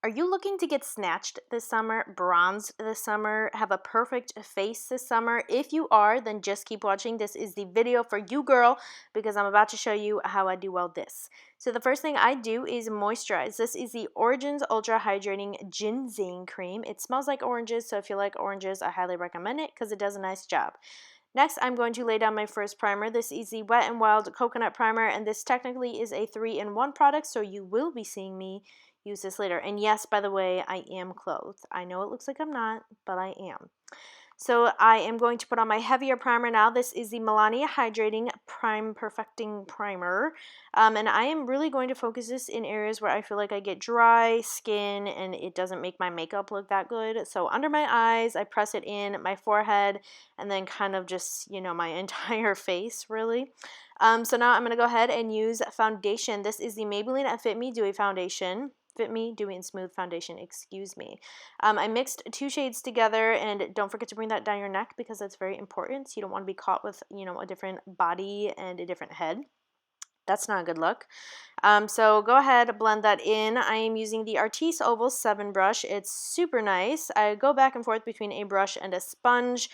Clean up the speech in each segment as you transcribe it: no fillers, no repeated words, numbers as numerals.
Are you looking to get snatched this summer, bronzed this summer, have a perfect face this summer? If you are, then just keep watching. This is the video for you, girl, because I'm about to show you how I do all this. So the first thing I do is moisturize. This is the Origins Ultra Hydrating Ginseng Cream. It smells like oranges, so if you like oranges, I highly recommend it because it does a nice job. Next, I'm going to lay down my first primer. This is the Wet n Wild Coconut Primer, and this technically is a 3-in-1 product, so you will be seeing me use this later. And yes, by the way, I am clothed. I know it looks like I'm not, but I am. So I am going to put on my heavier primer now. This is the Melania Hydrating Prime Perfecting Primer. And I am really going to focus this in areas where I feel like I get dry skin and it doesn't make my makeup look that good. So under my eyes, I press it in, my forehead, and then kind of just, you know, my entire face, really. So now I'm going to go ahead and use foundation. This is the Maybelline Fit Me Dewy Foundation. Fit Me Dewy and Smooth Foundation, excuse me. I mixed 2 shades together, and don't forget to bring that down your neck because that's very important. You don't want to be caught with, you know, a different body and a different head. That's not a good look. So go ahead, blend that in. I am using the Artis Oval 7 brush. It's super nice. I go back and forth between a brush and a sponge.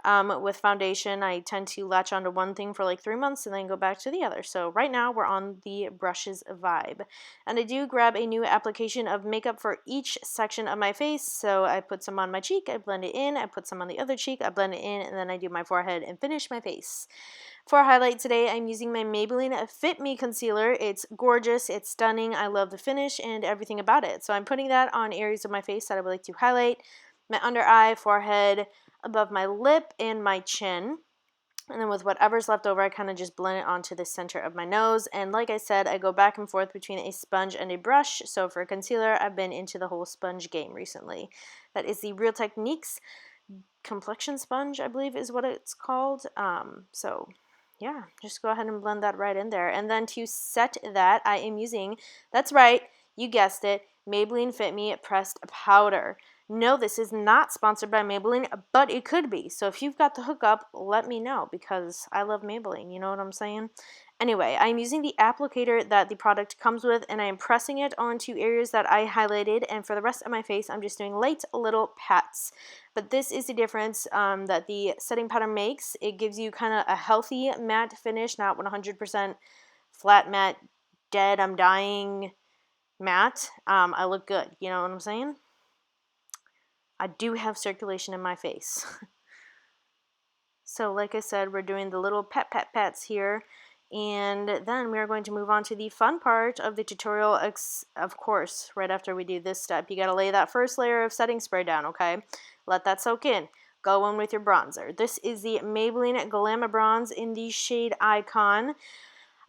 With foundation, I tend to latch onto one thing for like 3 months and then go back to the other. So right now we're on the brushes vibe. And I do grab a new application of makeup for each section of my face. So I put some on my cheek, I blend it in, I put some on the other cheek, I blend it in, and then I do my forehead and finish my face. For a highlight today, I'm using my Maybelline Fit Me Concealer. It's gorgeous, it's stunning, I love the finish and everything about it. So I'm putting that on areas of my face that I would like to highlight. My under eye, forehead, above my lip, and my chin. And then with whatever's left over, I kind of just blend it onto the center of my nose. And like I said, I go back and forth between a sponge and a brush. So for concealer, I've been into the whole sponge game recently. That is the Real Techniques Complexion Sponge, I believe is what it's called. So yeah, just go ahead and blend that right in there. And then to set that, I am using, that's right, you guessed it, Maybelline Fit Me Pressed Powder. No, this is not sponsored by Maybelline, but it could be. So if you've got the hookup, let me know because I love Maybelline. You know what I'm saying? Anyway, I'm using the applicator that the product comes with, and I am pressing it onto areas that I highlighted. And for the rest of my face, I'm just doing light little pats. But this is the difference that the setting powder makes. It gives you kind of a healthy matte finish, not 100% flat matte, dead, I'm dying matte. I look good. You know what I'm saying? I do have circulation in my face. So like I said, we're doing the little pats here, and then we're going to move on to the fun part of the tutorial. Of course, right after we do this step, you gotta lay that first layer of setting spray down, okay? Let that soak in. Go in with your bronzer. This is the Maybelline Glamour Bronze in the shade Icon.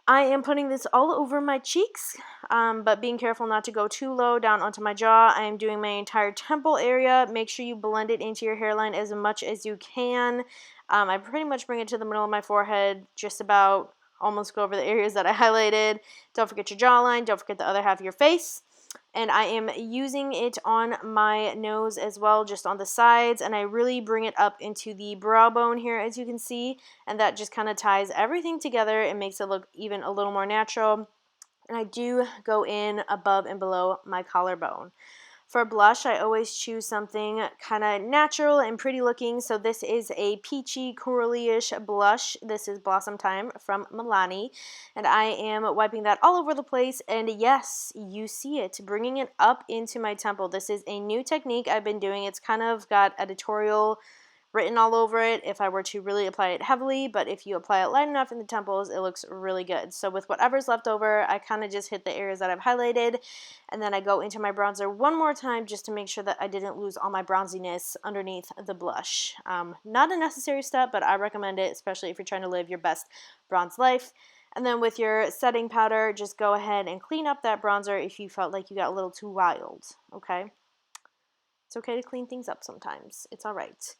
I am putting this all over my cheeks, but being careful not to go too low down onto my jaw. I am doing my entire temple area. Make sure you blend it into your hairline as much as you can. I pretty much bring it to the middle of my forehead, just about almost go over the areas that I highlighted. Don't forget your jawline. Don't forget the other half of your face. And I am using it on my nose as well, just on the sides, and I really bring it up into the brow bone here, as you can see, and that just kind of ties everything together and makes it look even a little more natural. And I do go in above and below my collarbone. For blush, I always choose something kind of natural and pretty looking. So this is a peachy, corally-ish blush. This is Blossom Time from Milani. And I am wiping that all over the place. And yes, you see it, bringing it up into my temple. This is a new technique I've been doing. It's kind of got editorial written all over it if I were to really apply it heavily, but if you apply it light enough in the temples, it looks really good. So with whatever's left over, I kind of just hit the areas that I've highlighted, and then I go into my bronzer one more time just to make sure that I didn't lose all my bronziness underneath the blush. Not a necessary step, but I recommend it, especially if you're trying to live your best bronze life. And then with your setting powder, just go ahead and clean up that bronzer if you felt like you got a little too wild, okay? It's okay to clean things up sometimes. It's all right.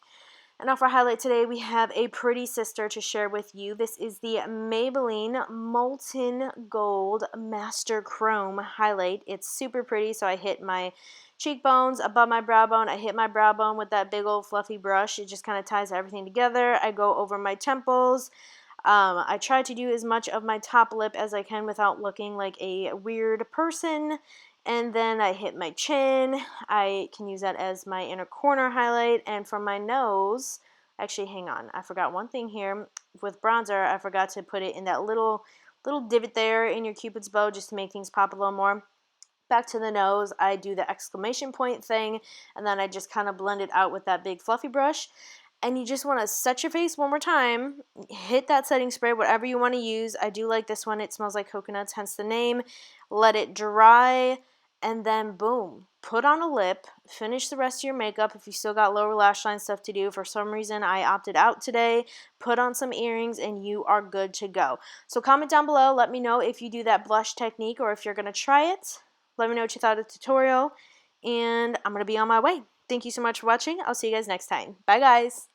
And now for highlight today, we have a pretty sister to share with you. This is the Maybelline Molten Gold Master Chrome highlight. It's super pretty, so I hit my cheekbones above my brow bone. I hit my brow bone with that big old fluffy brush. It just kind of ties everything together. I go over my temples. I try to do as much of my top lip as I can without looking like a weird person. And then I hit my chin. I can use that as my inner corner highlight. And from my nose, actually, hang on, I forgot one thing here. With bronzer, I forgot to put it in that little divot there in your Cupid's bow just to make things pop a little more. Back to the nose, I do the exclamation point thing, and then I just kind of blend it out with that big fluffy brush. And you just want to set your face one more time, hit that setting spray, whatever you want to use. I do like this one. It smells like coconuts, hence the name. Let it dry, and then boom, put on a lip, finish the rest of your makeup. If you still got lower lash line stuff to do, for some reason I opted out today, put on some earrings, and you are good to go. So comment down below, let me know if you do that blush technique or if you're going to try it. Let me know what you thought of the tutorial, and I'm going to be on my way. Thank you so much for watching. I'll see you guys next time. Bye, guys.